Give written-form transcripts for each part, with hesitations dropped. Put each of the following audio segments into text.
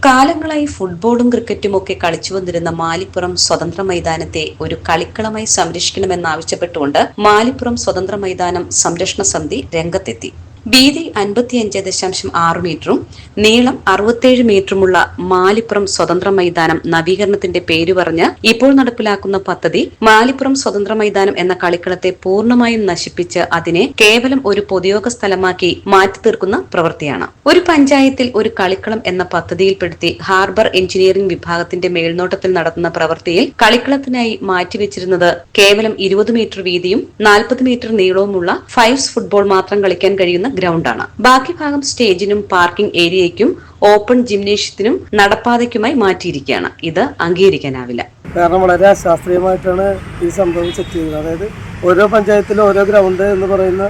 കാലങ്ങളായി ഫുട്ബോളും ക്രിക്കറ്റും ഒക്കെ കളിച്ചു വന്നിരുന്ന മാലിപ്പുറം സ്വതന്ത്ര മൈതാനത്തെ ഒരു കളിക്കളമായി സംരക്ഷിക്കണമെന്നാവശ്യപ്പെട്ടുകൊണ്ട് മാലിപ്പുറം സ്വതന്ത്ര മൈതാനം സംരക്ഷണ സമിതി രംഗത്തെത്തി. വീതി 55.6 മീറ്ററും നീളം 67 മീറ്ററുമുള്ള മാലിപ്പുറം സ്വതന്ത്ര മൈതാനം നവീകരണത്തിന്റെ പേര് പറഞ്ഞ് ഇപ്പോൾ നടപ്പിലാക്കുന്ന പദ്ധതി മാലിപ്പുറം സ്വതന്ത്ര മൈതാനം എന്ന കളിക്കളത്തെ പൂർണ്ണമായും നശിപ്പിച്ച് അതിനെ കേവലം ഒരു പൊതുയോഗ സ്ഥലമാക്കി മാറ്റി തീർക്കുന്ന പ്രവൃത്തിയാണ്. ഒരു പഞ്ചായത്തിൽ ഒരു കളിക്കളം എന്ന പദ്ധതിയിൽപ്പെടുത്തി ഹാർബർ എഞ്ചിനീയറിംഗ് വിഭാഗത്തിന്റെ മേൽനോട്ടത്തിൽ നടത്തുന്ന പ്രവൃത്തിയിൽ കളിക്കളത്തിനായി മാറ്റിവെച്ചിരുന്നത് കേവലം 20 മീറ്റർ വീതിയും 40 മീറ്റർ നീളവുമുള്ള ഫൈവ്സ് ഫുട്ബോൾ മാത്രം കളിക്കാൻ കഴിയുന്ന ഗ്രൗണ്ടാണ്. ബാക്കി ഭാഗം സ്റ്റേജിനും പാർക്കിംഗ് ഏരിയയ്ക്കും ഓപ്പൺ ജിംനേഷ്യത്തിനും നടപ്പാതയ്ക്കുമായി മാറ്റിയിരിക്കുകയാണ്. ഇത് അംഗീകരിക്കാനാവില്ല. കാരണം വളരെ അശാസ്ത്രീയമായിട്ടാണ് ഈ സംഭവം സെറ്റ് ചെയ്തത്. അതായത് ഓരോ പഞ്ചായത്തിലും ഓരോ ഗ്രൗണ്ട് എന്ന് പറയുന്ന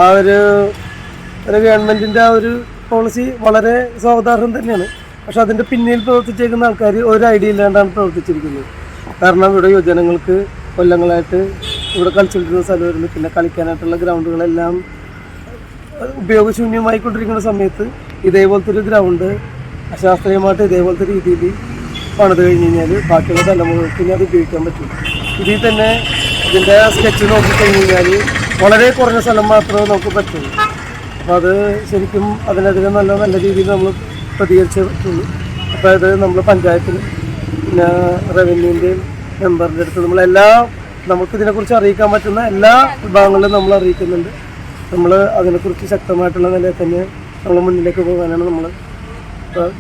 ആ ഒരു ഗവൺമെന്റിന്റെ ആ ഒരു പോളിസി വളരെ സ്വാഗതാർഹം തന്നെയാണ്. പക്ഷെ അതിന്റെ പിന്നിൽ പ്രവർത്തിച്ചേക്കുന്ന ആൾക്കാർ ഒരു ഐഡിയ ഇല്ലാണ്ടാണ് പ്രവർത്തിച്ചിരിക്കുന്നത്. കാരണം ഇവിടെ യുവജനങ്ങൾക്ക് കൊല്ലങ്ങളായിട്ട് ഇവിടെ കളിച്ചുകൊണ്ടിരുന്ന സ്ഥലമായിരുന്നു. പിന്നെ കളിക്കാനായിട്ടുള്ള ഗ്രൗണ്ടുകളെല്ലാം ഉപയോഗശൂന്യമായിക്കൊണ്ടിരിക്കുന്ന സമയത്ത് ഇതേപോലത്തെ ഒരു ഗ്രൗണ്ട് അശാസ്ത്രീയമായിട്ട് ഇതേപോലത്തെ രീതിയിൽ പണിത് കഴിഞ്ഞ് കഴിഞ്ഞാൽ ബാക്കിയുള്ള തലമുറകൾക്ക് ഇനി അത് ഉപയോഗിക്കാൻ പറ്റും. ഇതിൽ തന്നെ ഇതിൻ്റെ സ്കെച്ച് നോക്കിക്കഴിഞ്ഞ് കഴിഞ്ഞാൽ വളരെ കുറഞ്ഞ സ്ഥലം മാത്രമേ നമുക്ക് പറ്റുള്ളൂ. അപ്പോൾ അത് ശരിക്കും അതിനെതിരെ നല്ല രീതിയിൽ നമ്മൾ പ്രതികരിച്ചേ പറ്റുള്ളൂ. അപ്പോൾ അത് നമ്മൾ പഞ്ചായത്തിൽ പിന്നെ റവന്യൂവിൻ്റെയും മെമ്പറിൻ്റെ അടുത്ത് നമുക്കിതിനെക്കുറിച്ച് അറിയിക്കാൻ പറ്റുന്ന എല്ലാ വിഭാഗങ്ങളിലും നമ്മൾ അറിയിക്കുന്നുണ്ട്. നമ്മൾ അതിനെക്കുറിച്ച് ശക്തമായിട്ടുള്ള നിലയിൽ തന്നെ നമ്മൾ മുന്നിലേക്ക് പോകാനാണ് നമ്മൾ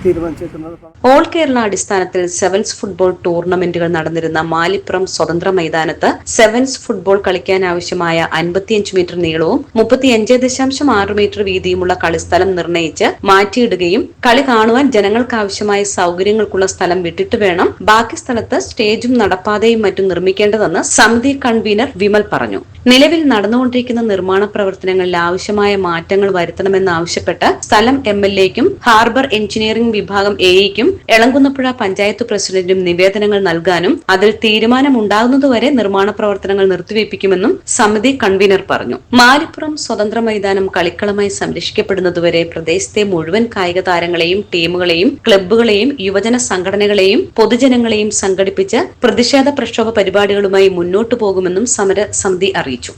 തീരുമാനിച്ചേക്കുന്നത്. ഓൾ കേരള അടിസ്ഥാനത്തിൽ സെവൻസ് ഫുട്ബോൾ ടൂർണമെന്റുകൾ നടന്നിരുന്ന മാലിപ്പുറം സ്വതന്ത്ര മൈതാനത്ത് സെവൻസ് ഫുട്ബോൾ കളിക്കാനാവശ്യമായ 55 മീറ്റർ നീളവും 35.6 മീറ്റർ വീതിയുമുള്ള കളിസ്ഥലം നിർണയിച്ച് മാറ്റിയിടുകയും കളി കാണുവാൻ ജനങ്ങൾക്കാവശ്യമായ സൗകര്യങ്ങൾക്കുള്ള സ്ഥലം വിട്ടിട്ട് വേണം ബാക്കി സ്ഥലത്ത് സ്റ്റേജും നടപ്പാതയും മറ്റും നിർമ്മിക്കേണ്ടതെന്ന് സമിതി കൺവീനർ വിമൽ പറഞ്ഞു. നിലവിൽ നടന്നുകൊണ്ടിരിക്കുന്ന നിർമ്മാണ പ്രവർത്തനങ്ങളിൽ ആവശ്യമായ മാറ്റങ്ങൾ വരുത്തണമെന്നാവശ്യപ്പെട്ട് സ്ഥലം MLAയ്ക്കും ഹാർബർ എഞ്ചിനീയറിംഗ് വിഭാഗം AEക്കും എളങ്കുന്നപ്പുഴ പഞ്ചായത്ത് പ്രസിഡന്റും നിവേദനങ്ങൾ നൽകാനും അതിൽ തീരുമാനമുണ്ടാകുന്നതുവരെ നിർമ്മാണ പ്രവർത്തനങ്ങൾ നിർത്തിവെപ്പിക്കുമെന്നും സമിതി കൺവീനർ പറഞ്ഞു. മാലിപ്പുറം സ്വതന്ത്ര മൈതാനം കളിക്കളമായി സംരക്ഷിക്കപ്പെടുന്നതുവരെ പ്രദേശത്തെ മുഴുവൻ കായിക താരങ്ങളെയും ടീമുകളെയും ക്ലബ്ബുകളെയും യുവജന സംഘടനകളെയും പൊതുജനങ്ങളെയും സംഘടിപ്പിച്ച് പ്രതിഷേധ പ്രക്ഷോഭ പരിപാടികളുമായി മുന്നോട്ടു പോകുമെന്നും സമര സമിതി അറിയിച്ചു.